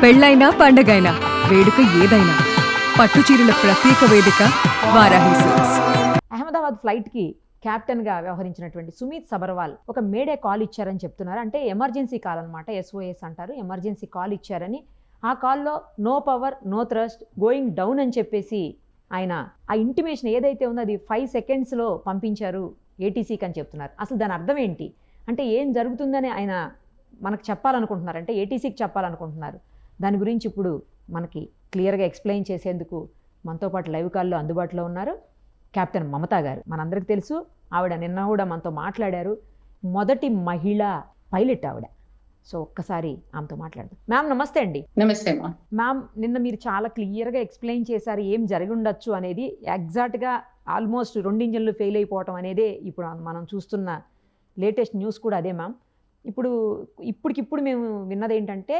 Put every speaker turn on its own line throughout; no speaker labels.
పెళ్ళైనా పండగైనా వేడుక ఏదైనా పట్టుచీరల ప్రత్యేక వేదిక వారాహి సిల్క్స్.
అహ్మదాబాద్ ఫ్లైట్కి క్యాప్టెన్గా వ్యవహరించినటువంటి సుమిత్ సబర్వాల్ ఒక మేడే కాల్ ఇచ్చారని చెప్తున్నారు. అంటే ఎమర్జెన్సీ కాల్ అనమాట, SOS అంటారు. ఎమర్జెన్సీ కాల్ ఇచ్చారని, ఆ కాల్లో no power no thrust going down అని చెప్పేసి ఆయన ఆ ఇంటిమేషన్ ఏదైతే ఉందో అది 5 సెకండ్స్లో పంపించారు ATCకి అని చెప్తున్నారు. అసలు దాని అర్థం ఏంటి? అంటే ఏం జరుగుతుందని ఆయన మనకు చెప్పాలనుకుంటున్నారు, అంటే ATCకి చెప్పాలనుకుంటున్నారు. దాని గురించి ఇప్పుడు మనకి క్లియర్గా ఎక్స్ప్లెయిన్ చేసేందుకు మనతో పాటు లైవ్ కాల్లో అందుబాటులో ఉన్నారు కెప్టెన్ మమతా గారు. మనందరికీ తెలుసు, ఆవిడ నిన్న కూడా మనతో మాట్లాడారు. మొదటి మహిళా పైలట్ ఆవిడ. సో ఒక్కసారి ఆమెతో మాట్లాడదాం. మ్యామ్ నమస్తే అండి.
నమస్తే
మ్యామ్, నిన్న మీరు చాలా క్లియర్గా ఎక్స్ప్లెయిన్ చేశారు ఏం జరిగి ఉండొచ్చు అనేది. ఎగ్జాక్ట్గా ఆల్మోస్ట్ 2 ఇంజన్లు ఫెయిల్ అయిపోవటం అనేదే ఇప్పుడు మనం చూస్తున్న లేటెస్ట్ న్యూస్ కూడా అదే మ్యామ్. ఇప్పటికిప్పుడు మేము విన్నది ఏంటంటే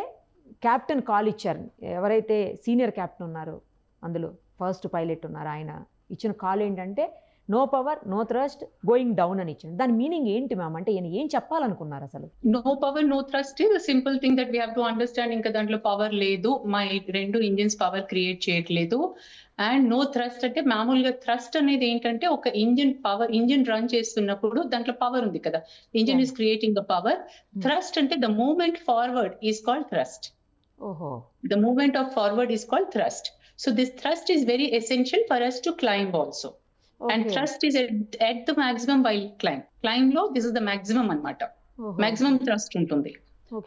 క్యాప్టెన్ కాల్ ఇచ్చారు. ఎవరైతే సీనియర్ క్యాప్టెన్ ఉన్నారో అందులో ఫస్ట్ పైలట్ ఉన్నారు, ఆయన ఇచ్చిన కాల్ ఏంటంటే no power no thrust going down అని ఇచ్చింది. దాని మీనింగ్ ఏంటి మ్యామ్? అంటే ఈయన ఏం చెప్పాలనుకున్నారు అసలు?
No power no thrust is simple thing that we have to understand. ఇంకా దాంట్లో పవర్ లేదు, మా 2 ఇంజిన్స్ పవర్ క్రియేట్ చేయట్లేదు. అండ్ నో థ్రస్ట్ అంటే మామూలుగా థ్రస్ట్ అనేది ఏంటంటే ఒక ఇంజిన్ రన్ చేస్తున్నప్పుడు దాంట్లో పవర్ ఉంది కదా, engine is creating the power. Thrust అంటే the movement forward is called thrust. The movement of forward is called thrust. So this thrust is very essential for us to climb also. Okay. And thrust is at the maximum while climb low, this is the maximum anamata. Maximum thrust untundi.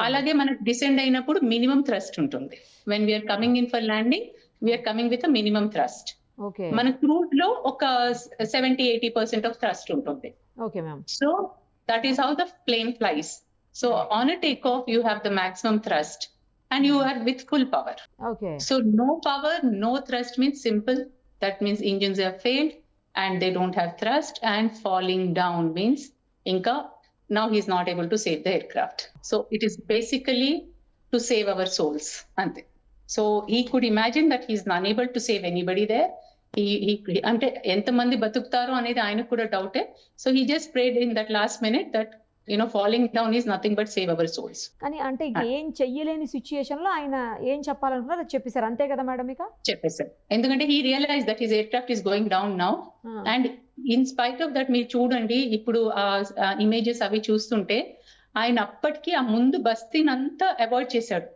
Alage manaku descend ayinappudu minimum thrust untundi. When we are coming in for landing, we are coming with a minimum thrust. Okay. Mana cruise lo oka 70-80% of thrust untundi. Okay ma'am. So that is how the plane flies. So on a takeoff you have the maximum thrust. And you are with full power. Okay. So no power, no thrust means simple. That means engines have failed and they don't have thrust, and falling down means Inka, now he is not able to save the aircraft. So it is basically to save our souls. So he could imagine that he is unable to save anybody there. He ante enta mandi batuktaro anedi ayanaku kuda doubt. So he just prayed in that last minute that falling down is nothing but save our souls.
కానీ అంటే ఏం చెయ్యలేని situation లో ఆయన ఏం చెప్పాలనుకున్నారో చెప్పేశారు, అంతే కదా madam? ఇక
చెప్పేశారు ఎందుకంటే he realized that his aircraft is going down now. And in spite of that మీరు చూడండి ఇప్పుడు ఆ ఇమేజెస్ అవి చూస్తుంటే ఆయన అప్పటికి ఆ ముందు బస్తీని అంతా అవాయిడ్ చేశాడు.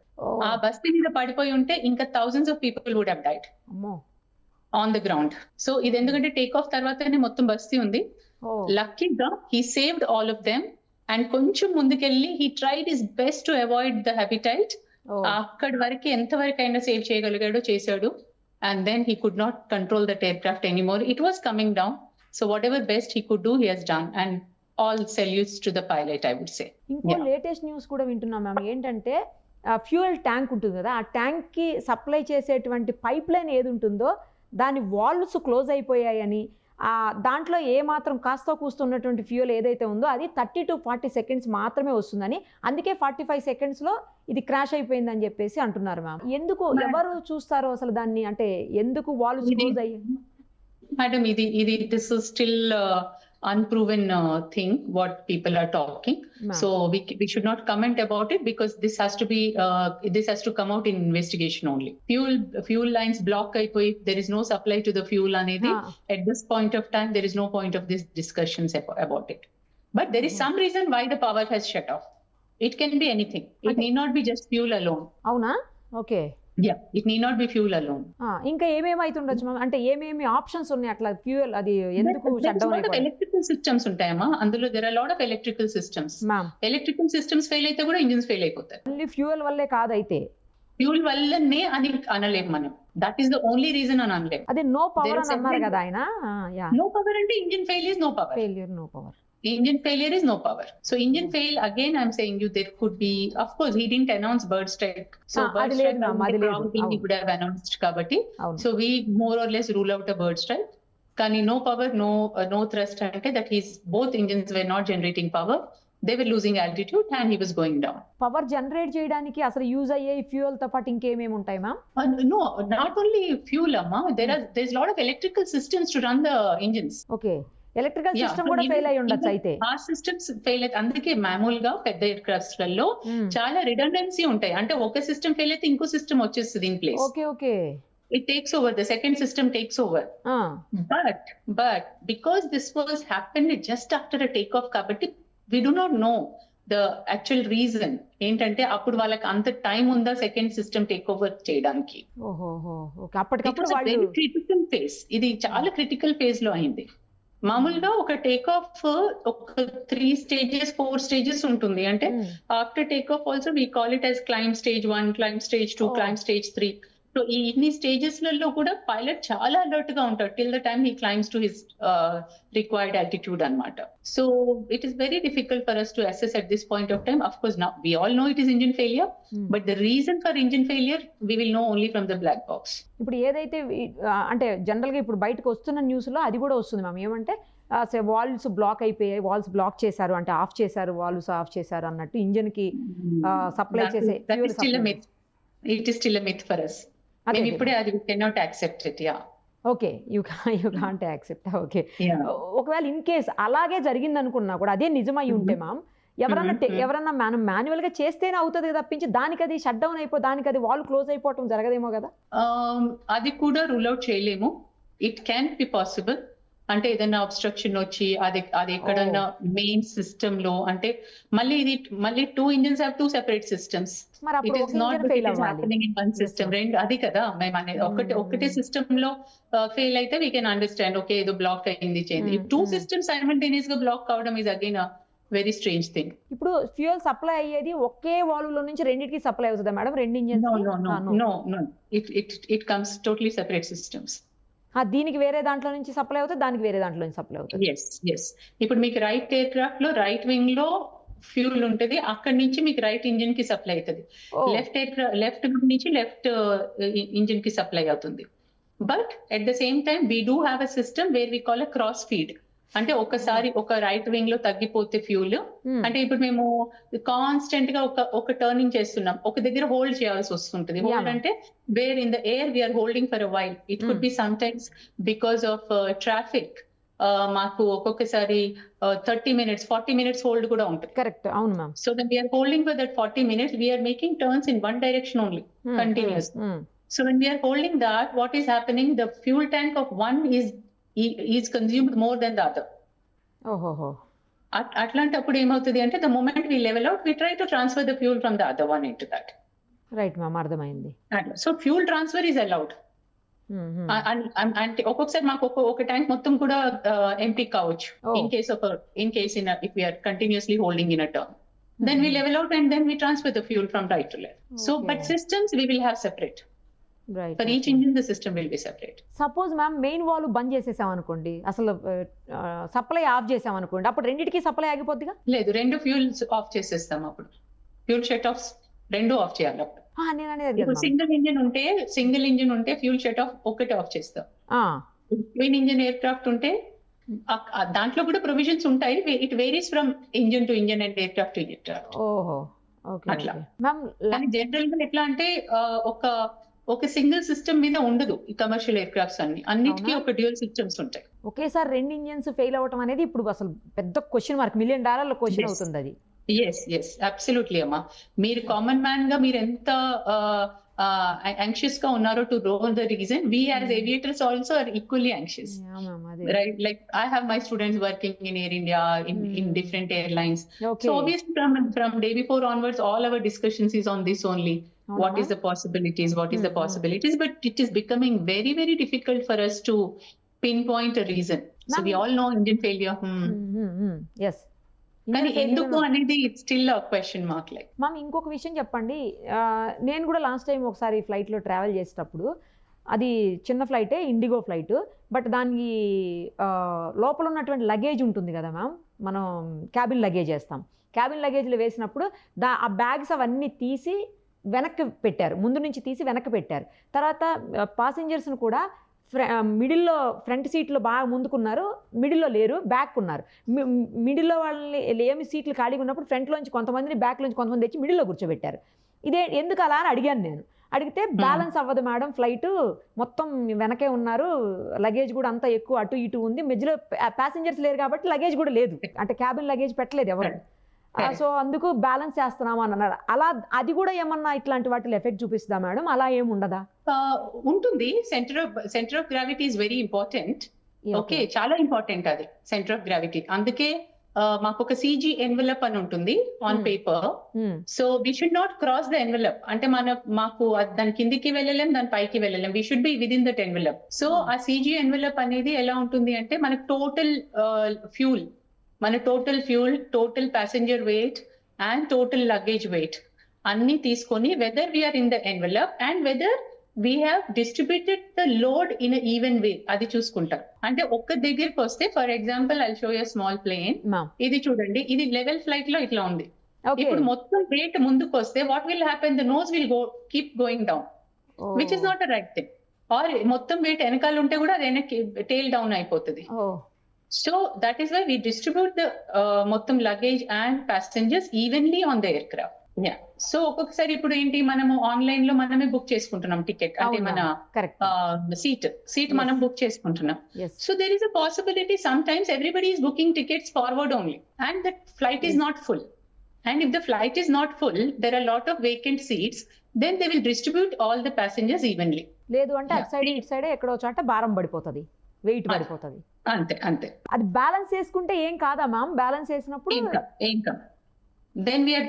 ఆ బస్తీ మీద పడిపోయి ఉంటే ఇంకా thousands of people would have died on the ground. So ఇది ఎందుకంటే టేక్ ఆఫ్ తర్వాతనే మొత్తం బస్తీ ఉంది. లక్కీగా he saved all of them. And కొంచెం ముందుకెళ్ళి he tried his best to avoid the habitat. అక్కడి వరకు ఎంతవరకు అయినా సేవ్ చేయగలిగాడో చేశాడు. And then he could not control that aircraft anymore. It was coming down. So whatever best he could do he has done. And all salutes to the pilot I would say.
ఇంకో latest news కూడా వింటున్నాం ma'am. ఏంటంటే fuel tank ఉంటుంది కదా, ఆ tank కి supply చేసేటువంటి pipe line ఏది ఉంటుందో దాని వాల్వ్స్ క్లోజ్ అయిపోయాయని, దాంట్లో ఏ మాత్రం కాస్త కూస్తున్నటువంటి ఫ్యూయల్ ఏదైతే ఉందో అది 30 to 40 సెకండ్స్ మాత్రమే వస్తుందని, అందుకే 45 సెకండ్స్లో ఇది క్రాష్ అయిపోయిందని చెప్పేసి అంటున్నారు మ్యామ్. ఎందుకు, ఎవరు చూస్తారో అసలు దాన్ని? అంటే ఎందుకు వాల్వ్స్ క్లోజ్ అయ్యాయి?
మేడం ఇది this is still unproven thing what people are talking. So we should not comment about it because this has to come out in investigation only. Fuel lines block అయిపోయి there is no supply to the fuel anedi. At this point of time there is no point of this discussions about it. But there is some reason why the power has shut off. It can be anything. It need not be just fuel alone.
అవునా? Okay.
Yeah, it need not be fuel alone.
ఇంకా ఏమేమి అవుతుండొచ్చు ma'am? అంటే ఏమేమి options ఉన్నాయి అట్లా fuel అది ఎందుకు shut down అయిపోయింది?
ఎలక్ట్రికల్ సిస్టమ్స్ ఉంటాయమ్మా అందులో. there are a lot of electrical systems. Electrical systems fail అయితే కూడా ఇంజిన్స్ ఫెయిల్ అయిపోతాయి.
ఓన్లీ ఫ్యూయల్ వల్లే కాదైతే?
ఫ్యూల్ వల్లనే అని అనలేము మనం. That is the only reason అని అనలేము.
అదే నో పవర్ అని అన్నారు కదా ఆయన.
నో పవర్ అంటే engine fail is no power.
Failure no power.
Engine failure is no power. So engine fail again. I'm saying you there could be. Of course, he didn't announce bird strike. So bird strike he would have announced kabatti. So we more or less rule out a bird strike. Kani no power, no thrust ante that his both engines were not generating power. They were losing altitude and he was going down.
Power generate చేయడానికి అసలు use అయ్యే fuel తో పాటు ఇంకేమేమి ఉంటాయి ma'am?
No, not only fuel amma. There's a lot of electrical systems to run the engines.
Okay. Electrical
Yeah,
system
but
కూడా
even-
fail అయి ఉండొచ్చు
even
అయితే.
ఆ సిస్టమ్స్ ఫెయిల్ అయితే అందుకే మామూలుగా పెద్ద ఎయిర్ క్రాఫ్ట్స్ లలో చాలా రిడెండెన్సీ ఉంటాయి. అంటే ఒక సిస్టమ్ ఫెయిల్ అయితే ఇంకో సిస్టమ్ వచ్చేస్తుంది in place.
Okay okay.
It takes over, the second system takes over. But because this was happened just after a takeoff kabatti, we do not know the actual reason. ఏంటంటే అప్పుడు వాళ్ళకి అంత time ఉందా second system take over చేయడానికి?
ఓహోహో okay.
It
అప్పటికప్పుడు
was a
వాళ్ళు
very critical phase. ఇది చాలా క్రిటికల్ ఫేజ్ లో అయింది. మామూలుగా ఒక టేక్ ఆఫ్ ఒక 3 stages 4 stages ఉంటుంది. అంటే after take off also we call it as claim stage 1, claim stage 2, claim stage 3. So ఈ ఇన్ని స్టేజెస్ లలో కూడా పైలట్ చాలా అలర్ట్ గా ఉంటాడు till the time he climbs to his required altitude అన్నమాట. So it is very difficult for us to assess at this point of time. Of course now we all know it is engine failure, but the reason for engine failure we will know only from the black box.
ఇప్పుడు ఏదైతే అంటే జనరల్గా ఇప్పుడు బయటకు వస్తున్న న్యూస్లో అది కూడా వస్తుంది మ్యామ్. ఏమంటే వాల్వ్స్ బ్లాక్ అయిపోయాయి, వాల్వ్స్ బ్లాక్ చేశారు, అంటే ఆఫ్ చేశారు, వాల్వ్స్ ఆఫ్ చేశారు అన్నట్టు ఇంజిన్కి సప్లై చేసే
it is still a myth for us. మేము ఇప్పుడే అది we cannot accept it. Yeah.
Okay, you can't accept. Okay, ఒకవేళ ఇన్ కేస్ అలాగే జరిగింది అనుకున్నా కూడా అదే నిజమై ఉంటే మ్యామ్, ఎవరన్నా మనం మాన్యువల్ గా చేస్తేనే అవుతుంది కదా తప్పించి దానికి అది షట్ డౌన్ దానికి అది వాల్ క్లోజ్ అయిపోవటం జరగదేమో కదా?
అది కూడా రూల్ అవుట్ చేయలేము. It can be possible. అంటే ఏదైనా అబ్స్ట్రక్షన్ వచ్చి అది ఎక్కడన్నా మెయిన్ సిస్టమ్ లో, అంటే మళ్ళీ 2 engines have 2 separate systems. It is not that it is happening in one system. రెండు అది కదా మేము అనేది. ఒకటే సిస్టమ్ లో ఫెయిల్ అయితే వీ కెన్ అండర్స్టాండ్, ఓకే ఏదో బ్లాక్ అయింది చేయండి. 2 systems simultaneous గా బ్లాక్ కావడం is again very strange thing.
ఇప్పుడు ఫ్యూయల్ సప్లై అయ్యేది ఒకే వాల్వ్ లో నుంచి రెండింటికి సప్లై అవుతుందా madam? 2 engines?
No. It comes totally separate systems.
దీనికి వేరే దాంట్లో నుంచి సప్లై అవుతుంది, దానికి వేరే దాంట్లో నుంచి సప్లై అవుతుంది.
ఎస్. ఇప్పుడు మీకు రైట్ ఎయిర్ క్రాఫ్ట్ లో రైట్ వింగ్ లో ఫ్యూల్ ఉంటది, అక్కడి నుంచి మీకు రైట్ ఇంజిన్ కి సప్లై అవుతుంది. లెఫ్ట్ నుంచి లెఫ్ట్ ఇంజిన్ కి సప్లై అవుతుంది. But at the same time we do have a system where we call a cross feed. అంటే ఒకసారి ఒక రైట్ వింగ్ లో తగ్గిపోతే ఫ్యూల్, అంటే ఇప్పుడు మేము కాన్స్టెంట్ గా ఒక టర్నింగ్ చేస్తున్నాం, ఒక దగ్గర హోల్డ్ చేయాల్సి వస్తుంటది. హోల్డ్ అంటే where in the air we're holding for a while. It could be sometimes because of traffic. మాకు ఒక్కొక్కసారి 30 minutes 40 minutes హోల్డ్ కూడా ఉంటుంది.
కరెక్ట్, అవును ma'am.
So then we're holding for that 40 minutes, we're making turns in one direction only continuous. So when we're holding that, what is happening, the fuel tank of one is consumed more than the other. అట్లాంటప్పుడు ఏమవుతుంది అంటే the moment we level out, we try to transfer the fuel from the other one into that.
Right ma'am, అర్థమైంది.
So fuel transfer is allowed. అంటే ఒక్కొక్కసారి మాకు ఒక tank మొత్తం కూడా ఎంటీ కావచ్చు in case if we are continuously holding in a turn. Then we level out and then we transfer the fuel from right to left. So but systems we will have separate.
Right.
For each engine the system will be separate.
Suppose ma'am main valve బంద్ చేసేసాం అనుకోండి, అసలు supply of చేసాం అనుకోండి, అప్పుడు రెండింటికి supply ఆగిపోద్దిగా?
లేదు, 2 fuels of చేసేస్తాం. అప్పుడు ఫ్యూల్ షట్ ఆఫ్ 2 ఆఫ్ చేయాలి. అప్పుడు
నేను అనేది
సింగిల్ ఇంజిన్ ఉంటే ఫ్యూల్ షట్ ఆఫ్ ఒకటి ఆఫ్ చేస్తాం. ట్విన్ ఇంజిన్ ఎయిర్ క్రాఫ్ట్ ఉంటే దాంట్లో కూడా ప్రొవిజన్స్ ఉంటాయి. It varies from engine to engine and air craft to air craft. అట్లా కానీ జనరల్ గా ఎట్లా అంటే ఒక సింగిల్ సిస్టమ్ మీద ఉండదు ఈ కమర్షియల్ ఎయిర్ క్రాఫ్ట్స్ అన్నిటికీ ఒక డ్యూయల్ సిస్టమ్స్ ఉంటాయి.
ఒకేసారి 2 ఇంజిన్స్ ఫెయిల్ అవ్వడం అనేది ఇప్పుడు అసలు పెద్ద క్వశ్చన్ మార్క్, $1 million క్వశ్చన్ అవుతుంది అది.
ఎస్ అబ్సల్యూట్లీ అమ్మా. మీరు కామన్ మ్యాన్ గా మీరు ఎంత anxious గా ఉన్నారో to know the reason, we as aviators also are equally anxious. Right, like I have my students working in Air India in different airlines. So obviously from day before onwards all our discussions is on this only. What is the possibilities, but it is becoming very very difficult for us to pinpoint a reason. So we all know engine failure.
Yes.
కానీ ఎందుకు అనేది it's still a question mark. Like
ma'am ఇంకొక విషయం చెప్పండి, నేను కూడా last time ఒకసారి ఫ్లైట్లో ట్రావెల్ చేసేటప్పుడు, అది చిన్న ఫ్లైటే, ఇండిగో ఫ్లైట్, బట్ దానికి లోపల ఉన్నటువంటి లగేజ్ ఉంటుంది కదా మ్యామ్, మనం క్యాబిన్ లగేజ్ వేస్తాం. క్యాబిన్ లగేజ్లో వేసినప్పుడు ఆ బ్యాగ్స్ అవన్నీ తీసి వెనక్కి పెట్టారు, ముందు నుంచి తీసి వెనక్కి పెట్టారు. తర్వాత పాసెంజర్స్ని కూడా మిడిల్లో ఫ్రంట్ సీట్లో బాగా ముందుకున్నారు, మిడిల్లో లేరు, బ్యాక్ ఉన్నారు. మిడిల్లో వాళ్ళని ఏమి సీట్లు ఖాళీగా ఉన్నప్పుడు ఫ్రంట్లోంచి కొంతమందిని, బ్యాక్లోంచి కొంతమంది తెచ్చి మిడిల్లో కూర్చోబెట్టారు. ఇదే ఎందుకు అలా అని అడిగాను నేను. అడిగితే బ్యాలెన్స్ అవ్వదు మేడం, ఫ్లైట్ మొత్తం వెనకే ఉన్నారు, లగేజ్ కూడా అంతా ఎక్కువ అటు ఇటు ఉంది, మధ్యలో ప్యాసింజర్స్ లేరు కాబట్టి లగేజ్ కూడా లేదు, అంటే క్యాబిన్ లగేజ్ పెట్టలేదు ఎవరు, సో అందుకు బ్యాలెన్స్ చేస్తున్నాము అని అన్నారు. అలా అది కూడా ఏమన్నా ఇట్లాంటి వాటిలో ఎఫెక్ట్ చూపిస్తుందా మేడం? అలా ఏమి ఉండదా?
ఉంటుంది. Centre of gravity is very important. Okay, చాలా ఇంపార్టెంట్ అది సెంటర్ ఆఫ్ గ్రావిటీ. అందుకే మాకు ఒక CG ఎన్వలప్ అని ఉంటుంది on paper. So we should not cross the envelope. అంటే మాకు దాని కిందికి వెళ్ళలేం, దాని పైకి వెళ్ళలేం, we should be within that envelope. So ఆ CG ఎన్వలప్ అనేది ఎలా ఉంటుంది అంటే మనకు total fuel, total passenger weight and total luggage weight అన్ని తీసుకొని whether we're in the envelope and whether we have distributed the load in even way అది చూసుకుంటారు. అంటే ఒక్క దగ్గరికి వస్తే for example I show you small plane. ఇది చూడండి, ఇది లెవెల్ ఫ్లైట్ లో ఇట్లా ఉంది. ఇప్పుడు మొత్తం వెయిట్ ముందుకు వస్తే what will happen, the nose will keep going down, which is not a right thing. Or మొత్తం వెయిట్ వెనకాల ఉంటే కూడా అది వెనక్కి టేల్ డౌన్ అయిపోతుంది. So that is why we distribute the మొత్తం luggage and passengers evenly on the aircraft. సో ఒక్కొక్కసారి ఇప్పుడు ఏంటి, మనము ఆన్లైన్ లో మనమే బుక్ చేసుకుంటున్నాం టికెట్, అంటే మన సీట్ మనం బుక్ చేసుకుంటున్నాం. So there is a possibility sometimes everybody is booking tickets forward only and that flight is not full. And if the flight is not full, there are lot of vacant seats, then they will distribute all the passengers evenly.
లేదు అంటే అటు side ఇటు side ఎక్కడో చోట భారం పడిపోతుంది, wait పడిపోతుంది.
అంతే
అది బ్యాలెన్స్ చేసుకుంటే ఏం కాదా మ్యామ్? బ్యాలెన్స్ చేసినప్పుడు
ఏం కాదు. Then we are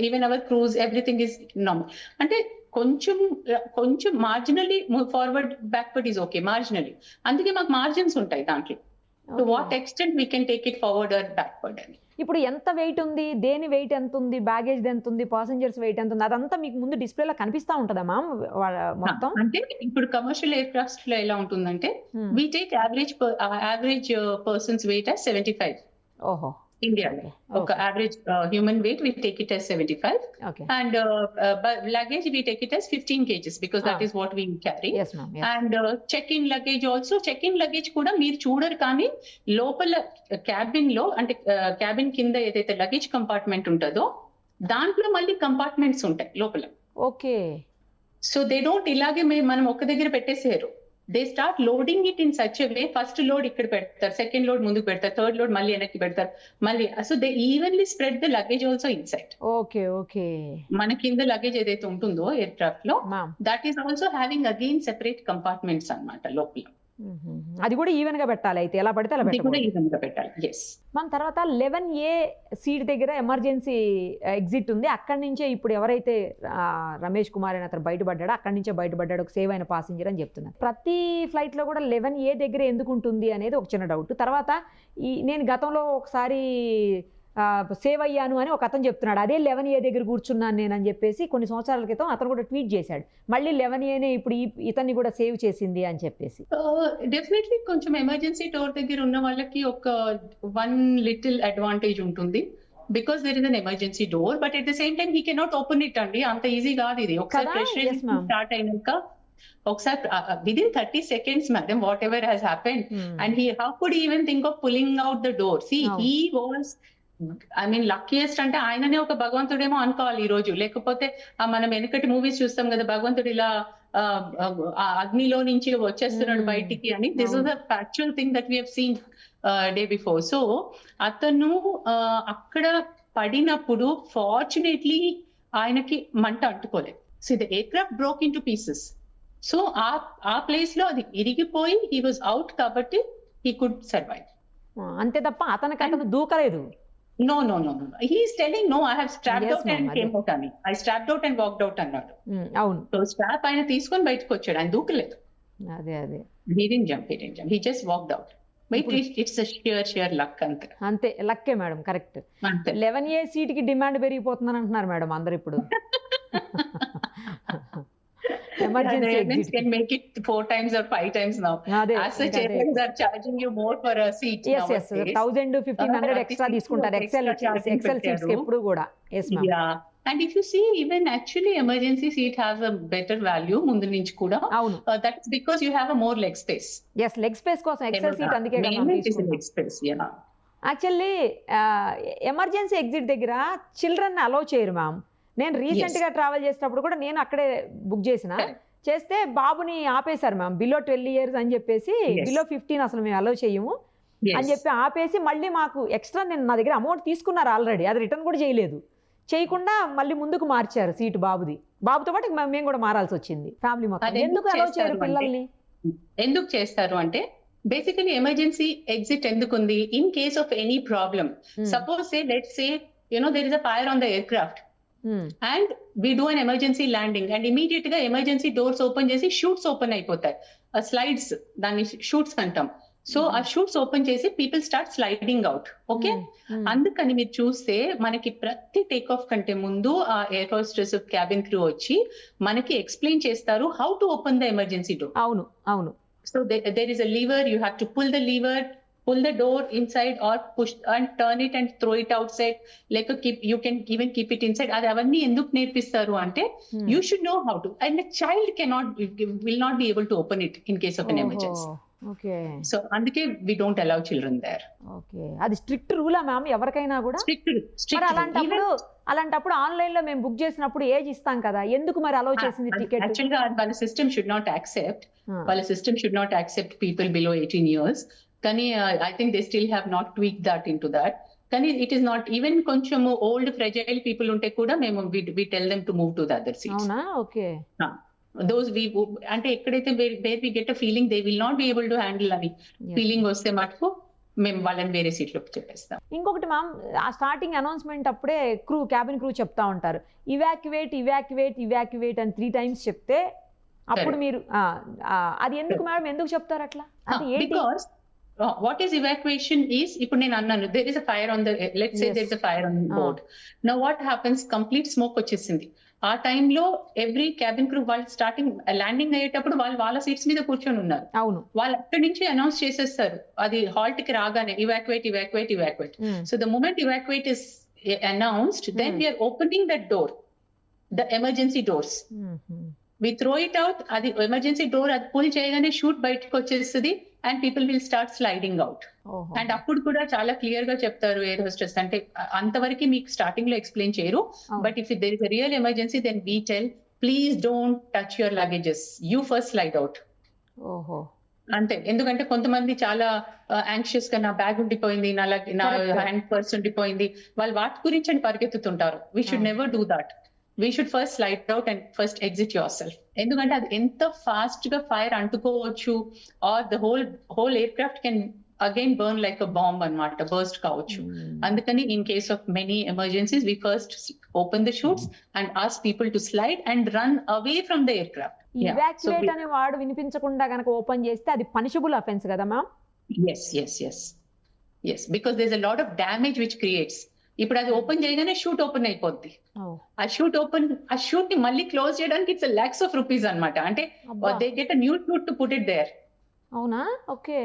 even our cruise everything is normal. అంటే కొంచెం marginally forward backward is okay, marginally. అందుకే మాకు మార్జిన్స్ ఉంటాయి దాంట్లో. To what extent we can take it forward are backward అని.
ఇప్పుడు ఎంత వెయిట్ ఉంది, దేని వెయిట్ ఎంత ఉంది, బ్యాగేజ్ ఎంత ఉంది, ప్యాసింజర్స్ వెయిట్ ఎంత ఉంది, అదంతా మీకు ముందు డిస్ప్లేలో కనిపిస్తా ఉంటుందా మ్యామ్ మొత్తం?
అంటే ఇప్పుడు కమర్షియల్ ఎయిర్ క్రాఫ్ట్స్ లో ఎలా ఉంటుందంటే we take average persons weight as 75.
ఓహో,
ఇండియాలో ఒక average human weight we take it as 75.
Okay.
And luggage we take it as 15 kgs because that is what we carry.
Yes ma'am. Yes.
And check-in luggage also, check-in luggage కూడా మీరు చూడరు, కానీ లోపల cabin లో అంటే cabin కింద ఏదైతే luggage compartment ఉంటుందో దాంట్లో మళ్ళీ కంపార్ట్మెంట్స్ ఉంటాయి లోపల.
ఓకే.
సో దే డోంట్ ఇలాగే మనం ఒక దగ్గర పెట్టేసారు. They start loading it in such a way, first load ఇక్కడ పెడతారు, సెకండ్ లోడ్ ముందుకు పెడతారు, థర్డ్ లోడ్ మళ్ళీ వెనక్కి పెడతారు మళ్ళీ. So they evenly spread the luggage also inside.
Okay.
మన కింద లగేజ్ ఏదైతే ఉంటుందో ఎయిర్ క్రాఫ్ట్ లో, that is also having again separate compartments అన్నమాట లోపల.
అది కూడా ఈవెన్ గా పెట్టాలి, అయితే ఎలా పడితే అలా
పెట్టాలి. yes
మన తర్వాత 11A సీట్ దగ్గర ఎమర్జెన్సీ ఎగ్జిట్ ఉంది. అక్కడి నుంచే ఇప్పుడు ఎవరైతే రమేష్ కుమార్ అని అతను బయటపడ్డాడో అక్కడి నుంచే బయటపడ్డాడు, ఒక సేవ్ అయిన పాసింజర్ అని చెప్తున్నారు. ప్రతి ఫ్లైట్ లో కూడా 11A దగ్గర ఎందుకు ఉంటుంది అనేది ఒక చిన్న డౌట్. తర్వాత నేను గతంలో ఒకసారి సేవ్ అయ్యాను అని ఒక అతను చెప్తున్నాడు, అదే 11A దగ్గర కూర్చున్నాను నేను అని చెప్పేసి కొన్ని సంవత్సరాల క్రితం అతను కూడా ట్వీట్ చేశాడు, మళ్ళీ 11Aనే ఇప్పుడు ఇతన్ని కూడా సేవ్ చేసింది అని చెప్పేసి.
డెఫినెట్లీ కొంచెం ఎమర్జెన్సీ డోర్ దగ్గర ఉన్న వాళ్ళకి ఒక వన్ లిటిల్ అడ్వాంటేజ్ ఉంటుంది, because there is an emergency door, but at the same time he cannot open it అండి, అంత ఈజీ కాదు ఇది. ఒకసారి ప్రెషరైజేషన్ స్టార్ట్ అయినాక ఒకసారి within 30 seconds madam whatever has happened, and how could he even think of pulling out the door? See, he was luckiest అంటే ఆయననే ఒక భగవంతుడేమో అనుకోవాలి ఈ రోజు. లేకపోతే మనం వెనకటి మూవీస్ చూస్తాం కదా, భగవంతుడు ఇలా అగ్నిలో నుంచి వచ్చేస్తున్నాడు బయటికి అని. This was a factual thing that we have seen day before. So అతను అక్కడ పడినప్పుడు ఫార్చునేట్లీ ఆయనకి మంట అంటుకోలేదు. So the aircraft broke into pieces. So ఆ ప్లేస్ లో అది ఇరిగిపోయి హీ వాజ్ అవుట్ కాబట్టి హీ కుడ్ సర్వైవ్.
అంతే తప్ప అతను దూకలేదు.
No. He is telling, no, I have strapped out and came out అని. I strapped out and walked out అన్నాడు.
అవును.
సో స్ట్రాప్ ఆయన తీసుకొని బయటకు వచ్చాడు, ఆయన దూకలేదు.
అదే
he didn't jump. He just walked out. But it's a sheer luck అంతే.
లక్కే మేడం, కరెక్ట్. 11A సీట్ కి డిమాండ్ పెరిగిపోతుందని అంటున్నారు మేడం అందరు ఇప్పుడు.
Emergency exit can make it 4 times or 5 times now. As such, airlines are charging you more for a seat.
Yes, 1000-1500 extra తీసుకుంటారు XL seats ఎప్పుడు కూడా. Yes ma'am.
Yeah. And if you see, even actually emergency seat has a better value ముందు నుంచి కూడా. That is because you have a more leg space.
Yes, leg space కోసం XL seat అందుకే కదా మనం తీసుకుంటాం.
Leg space, yeah.
Actually, emergency exit దగ్గర children allow చేయరు మ్యామ్. నేను రీసెంట్ గా ట్రావెల్ చేసినప్పుడు కూడా నేను అక్కడే బుక్ చేసిన. చేస్తే బాబుని ఆపేశారు మ్యామ్, బిలో 12 years అని చెప్పేసి, బిలో 15 అసలు మేము అలౌ చేయము అని చెప్పి ఆపేసి, మళ్ళీ మాకు ఎక్స్ట్రా నా దగ్గర అమౌంట్ తీసుకున్నారు ఆల్రెడీ, అది రిటర్న్ కూడా చేయలేదు, చేయకుండా మళ్ళీ ముందుకు మార్చారు సీటు బాబుది. బాబుతో పాటు మేము కూడా మారాల్సి వచ్చింది ఫ్యామిలీ మొత్తం. ఎందుకు అలౌ చేయరు పిల్లల్ని?
ఎందుకు చేస్తారు అంటే బేసికలీ ఎమర్జెన్సీ ఎగ్జిట్ ఎందుకుంది? In case of any problem, suppose say let's say there is a fire on the aircraft and we do an emergency landing and immediate గా emergency doors open చేసి shoots open అయిపోతాయి, slides దాన్ని shoots అంటాం. So ఆ shoots open చేసి people start sliding out. Okay, అందుకని మీరు చూస్తే మనకి ప్రతి టేక్ ఆఫ్ కంటే ముందు ఆ ఎయిర్ హోస్టెస్ క్యాబిన్ క్రూ వచ్చి మనకి ఎక్స్ప్లెయిన్ చేస్తారు how to open the emergency door.
అవును అవును.
So there is a lever, you have to pull the lever, pull the door inside or push and turn it and throw it outside, like you can even keep it inside. అది అవన్నీ ఎందుకు నేర్పిస్తారు అంటే you should know how to, and a child will not be able to open it in case of an emergency.
Okay,
so అందుకే we don't allow children there.
Okay, అది strict రూలా ma'am ఎవరికైనా కూడా?
Strict.
అలాంటప్పుడు online లో మేము book చేసినప్పుడు age ఇస్తాం కదా, ఎందుకు మరి అలౌ చేసింది టికెట్?
యాక్చువల్ గా వాళ్ళ system should not accept people below 18 years. కానీ I think they still have not tweak that in to that. కానీ ఇట్ ఈస్ నాట్ ఈవెన్ కొంచెం ఓల్డ్ ఫ్రెజైల్ పీపుల్ ఉంటే కూడా మేము we tell them to move to the other seats.
అవునా? Okay.
Those అంటే ఎక్కడైతే where we get a feeling they will not be able to handle అని feeling వస్తే మటుకు మేము వాళ్ళని వేరే సీట్లోకి చెప్పేస్తాం.
ఇంకొకటి మ్యామ్, ఆ స్టార్టింగ్ అనౌన్స్మెంట్ అప్పుడే క్యాబిన్ క్రూ చెప్తా ఉంటారు ఇవాక్యువేట్ అని 3 times చెప్తే అప్పుడు మీరు అది ఎందుకు మేడం, ఎందుకు చెప్తారు అట్లా? అది ఏంటి?
What is evacuation is, ఇప్పుడు నేను అన్నాను there is a fire on the, let's say there is a fire on board. Now what happens, complete smoke వచ్చేసింది. ఆ టైంలో ఎవ్రీ క్యాబిన్ క్రూ వాళ్ళు స్టార్టింగ్ ల్యాండింగ్ అయ్యేటప్పుడు వాళ్ళ సీట్స్ మీద కూర్చొని ఉన్నారు.
అవును,
వాళ్ళు అక్కడి నుంచి అనౌన్స్ చేసేస్తారు అది హాల్ట్ కి రాగానే evacuate. So the moment evacuate is announced, then we are opening that door, the emergency doors. We throw it out, అది ఎమర్జెన్సీ డోర్ అది పుల్ చేయగానే షూట్ బయటకు వచ్చేస్తుంది and people will start sliding out. And అప్పుడు కూడా చాలా clear గా చెప్తారు ఎయిర్ హోస్టెస్, అంటే అంతవరకు మీకు స్టార్టింగ్ లో ఎక్స్ప్లెయిన్ చేయరు, but if there is a real emergency then we tell please don't touch your luggages, you first slide out.
ఓహో,
అంతే. ఎందుకంటే కొంతమంది చాలా యాంగ్షియస్ గా నా బ్యాగ్ ఉండిపోయింది, నా హ్యాండ్ పర్స్ ఉండిపోయింది, వాళ్ళు వాటి గురించి అని పరిగెత్తుతుంటారు. We should never do that. We should first slide out and first exit yourself. ఎందుకంటే అది ఎంత ఫాస్ట్ గా ఫైర్ అంటుకోవచ్చు, or the whole aircraft can again burn like a bomb అన్నమాట, బర్స్ట్ కావచ్చు. అందుకని in case of many emergencies we first open the chutes and ask people to slide and run away from the aircraft.
Evacuate అనే వాడు వినిపించకుండా గనక open చేస్తే అది punishable offence కదా ma'am?
yes because there's a lot of damage which creates. ఇప్పుడు అది open చేయగానే షూట్ ఓపెన్ అయిపోద్ది. ఆ షూట్ ని మళ్ళీ క్లోజ్ చేయడానికి ఇట్స్ lakhs of rupees అన్నమాట. అంటే they get a new chute to put it there.
అవునా? Okay,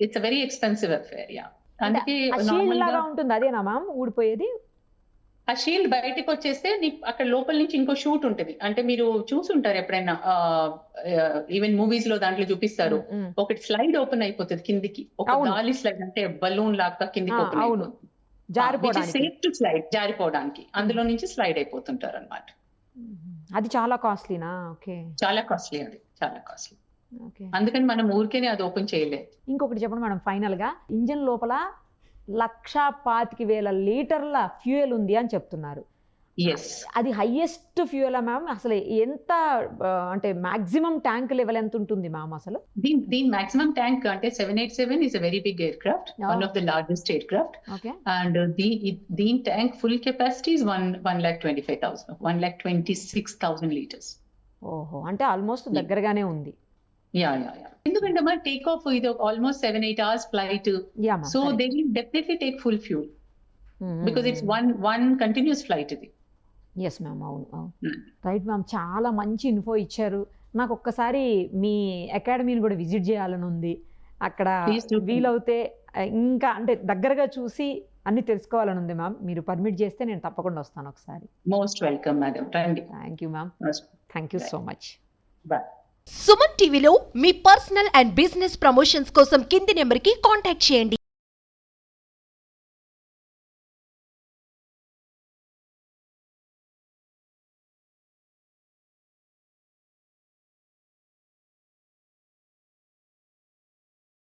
it's a very expensive affair. అందుకే
షీల్డ్ లాగా ఉంటుంది అదేనా మ్యామ్ ఊడిపోయేది?
ఆ షీల్డ్ బయటకు వచ్చేస్తే అక్కడ లోపల నుంచి ఇంకో షూట్ ఉంటుంది. అంటే మీరు చూసుంటారు ఎప్పుడైనా, ఈవెన్ మూవీస్ లో దాంట్లో చూపిస్తారు, ఒకటి స్లైడ్ ఓపెన్ అయిపోతుంది కిందికి, ఒక గాలి స్లైడ్, అంటే బలూన్ లాగా కిందికి ఓపెన్ అయిపోతుంది, జారిపోవడానికి అందులో నుంచి స్లైడ్ అయిపోతుంటారు అన్నమాట.
అది చాలా కాస్ట్లీనా? ఓకే,
చాలా కాస్ట్లీ, అది చాలా కాస్ట్లీ. అందుకని మనం ఊరికేనే అది ఓపెన్ చేయలేదు.
ఇంకొకటి చెప్పండి మేడం, ఫైనల్ గా ఇంజిన్ లోపల 1,25,000 లీటర్ల ఫ్యూయల్ ఉంది అని చెప్తున్నారు. అది హైయెస్ట్ ఫ్యూయల్ మ్యామ్? అసలు ఎంత, అంటే మాక్సిమం ట్యాంక్ లెవెల్ ఎంత ఉంటుంది మ్యామ్ అసలు?
దీని మాక్సిమం ట్యాంక్ అంటే 787 is a very big aircraft, one of the largest aircraft.
Okay.
And దీని tank full capacity is 1,25,000, 1,26,000 liters.
ఓహో, అంటే ఆల్మోస్ట్ దగ్గరగానే ఉంది.
యా ఎందుకంటే మన టేక్ ఆఫ్ ఇది almost 7-8 hours flight, so they will definitely take full fuel because it's one continuous flight ఇది.
Yes ma'am, అవును. రైట్ మ్యామ్, చాలా మంచి ఇన్ఫో ఇచ్చారు. నాకు ఒక్కసారి మీ అకాడమీని కూడా విజిట్ చేయాలని ఉంది. అక్కడ వీలవుతే ఇంకా అంటే దగ్గరగా చూసి అన్ని తెలుసుకోవాలని ఉంది మ్యామ్. మీరు పర్మిట్ చేస్తే నేను తప్పకుండా వస్తాను ఒకసారి.
మోస్ట్ వెల్కమ్ మేడం, రండి.
Thank you ma'am, thank you so much.
Bye.
Suman టీవీలో మీ పర్సనల్ అండ్ బిజినెస్ ప్రమోషన్స్ కోసం కింది నెంబర్కి కాంటాక్ట్ చేయండి.